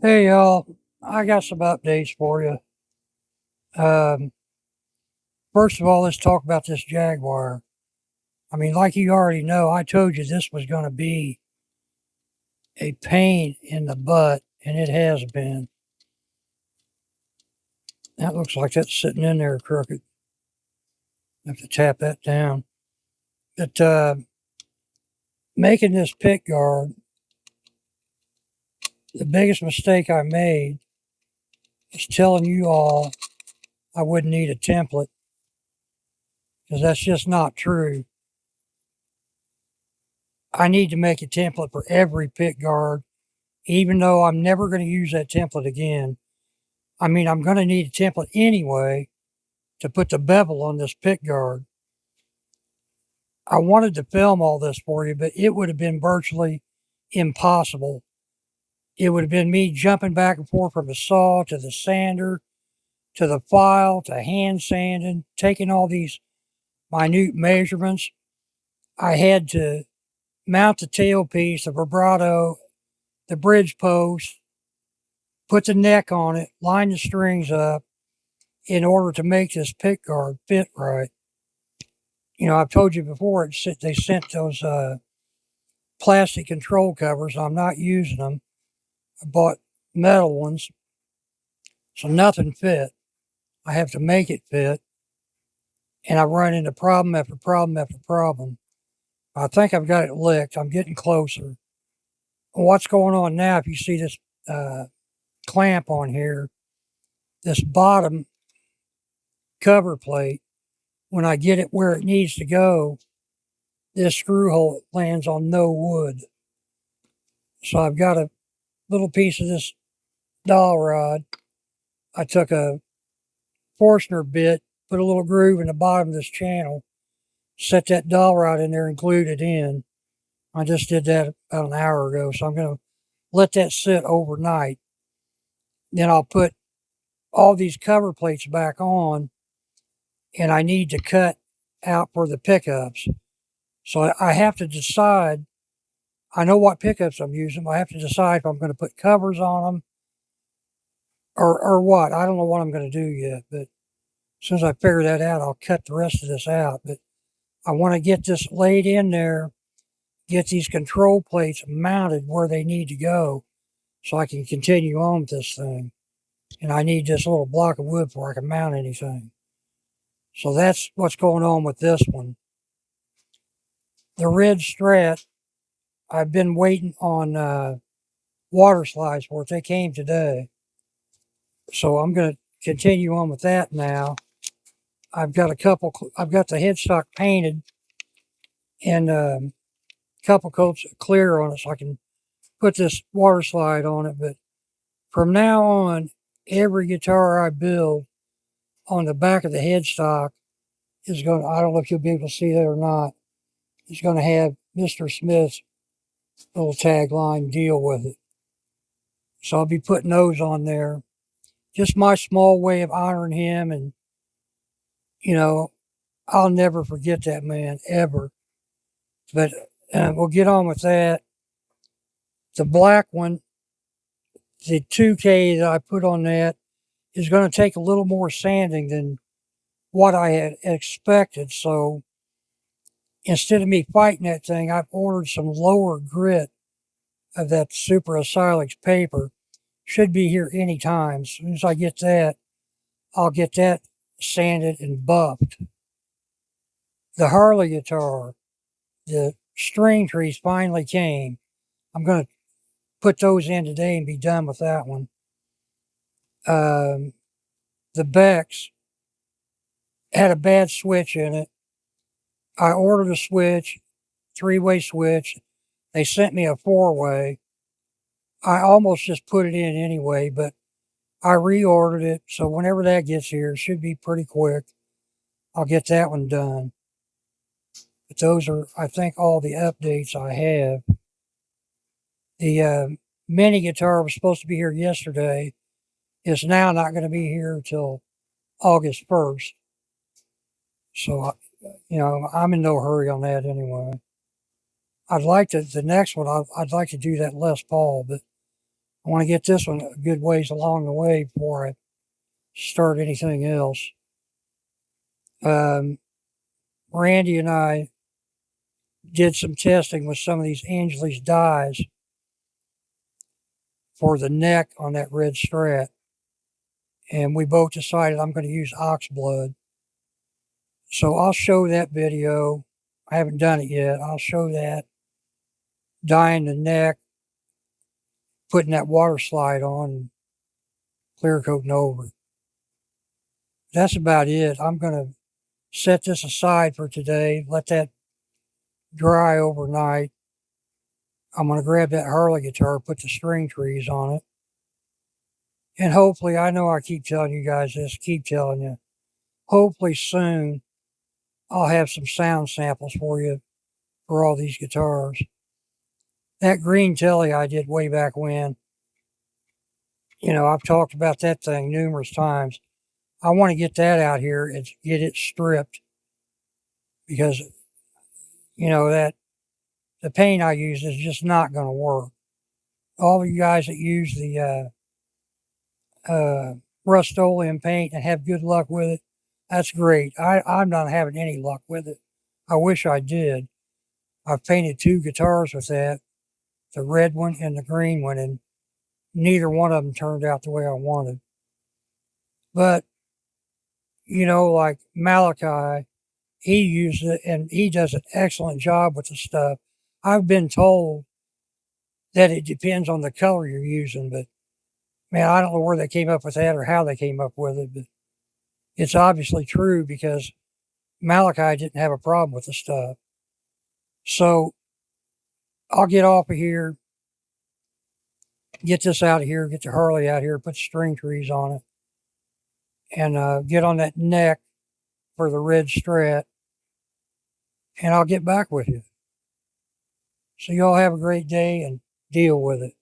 Hey y'all, I got some updates for you. Um, First of all, let's talk about this Jaguar. I mean, like you already know, I told you this was going to be a pain in the butt, and it has been. That looks like that's sitting in there crooked. I have to tap that down. But making this pick guard, the biggest mistake I made is telling you all I wouldn't need a template, because that's just not true. I need to make a template for every pick guard, even though I'm never going to use that template again. I mean, I'm going to need a template anyway to put the bevel on this pick guard. I wanted to film all this for you, but it would have been virtually impossible. It would have been me jumping back and forth from the saw to the sander to the file to hand sanding, taking all these minute measurements. I had to mount the tailpiece, the vibrato, the bridge post, put the neck on it, line the strings up in order to make this pick guard fit right. You know, I've told you before, they sent those plastic control covers. I'm not using them. I bought metal ones, so nothing fit. I have to make it fit, and I run into problem after problem after problem. I think I've got it licked. I'm getting closer. What's going on now, if you see this clamp on here, this bottom cover plate, when I get it where it needs to go, this screw hole lands on no wood. So I've got a little piece of this dowel rod. I took a Forstner bit, put a little groove in the bottom of this channel, set that dowel rod in there and glued it in. I just did that about an hour ago, so I'm going to let that sit overnight. Then I'll put all these cover plates back on, and I need to cut out for the pickups. So I have to decide. I know what pickups I'm using, but I have to decide if I'm going to put covers on them or what. I don't know what I'm going to do yet, but as soon as I figure that out, I'll cut the rest of this out. But I want to get this laid in there, get these control plates mounted where they need to go so I can continue on with this thing. And I need this little block of wood before I can mount anything. So that's what's going on with this one. The red strat, I've been waiting on water slides for it. They came today. So I'm going to continue on with that now. I've got the headstock painted and a couple coats of clear on it so I can put this water slide on it. But from now on, every guitar I build on the back of the headstock is going to, I don't know if you'll be able to see that or not, is going to have Mr. Smith's little tagline, deal with it. So I'll be putting those on there. Just my small way of honoring him. And, you know, I'll never forget that man, ever. But we'll get on with that. The black one, the 2K that I put on that, is going to take a little more sanding than what I had expected. So instead of me fighting that thing, I've ordered some lower grit of that super acrylics paper. Should be here anytime. As soon as I get that, I'll get that sanded and buffed. The Harley guitar, the string trees finally came. I'm going to put those in today and be done with that one. Um, the Becks had a bad switch in it. I ordered a switch, three-way switch. They sent me a four-way. I almost just put it in anyway, but I reordered it. So whenever that gets here, it should be pretty quick. I'll get that one done. But those are, I think, all the updates I have. The mini guitar was supposed to be here yesterday. It's now not going to be here until August 1st. So, you know, I'm in no hurry on that anyway. The next one, I'd like to do that Les Paul, but I want to get this one a good ways along the way before I start anything else. Randy and I did some testing with some of these Angeles dyes for the neck on that red strat. And we both decided I'm going to use ox blood. So I'll show that video. I haven't done it yet. I'll show that. Dyeing the neck, putting that water slide on, clear coating over. That's about it. I'm going to set this aside for today, let that dry overnight. I'm going to grab that Harley guitar, put the string trees on it. And hopefully, I know I keep telling you guys this, keep telling you, hopefully soon I'll have some sound samples for you for all these guitars. That green telly I did way back when, I've talked about that thing numerous times. I want to get that out here and get it stripped because, that the paint I use is just not going to work. All of you guys that use the Rust-Oleum paint and have good luck with it, that's great. I'm not having any luck with it. I wish I did. I've painted 2 guitars with that, the red one and the green one, and neither one of them turned out the way I wanted. But, like Malachi, he uses it and he does an excellent job with the stuff. I've been told that it depends on the color you're using, but man, I don't know where they came up with that or how they came up with it, but it's obviously true because Malachi didn't have a problem with the stuff. So I'll get off of here, get this out of here, get the Harley out here, put string trees on it, and get on that neck for the red strat, and I'll get back with you. So y'all have a great day and deal with it.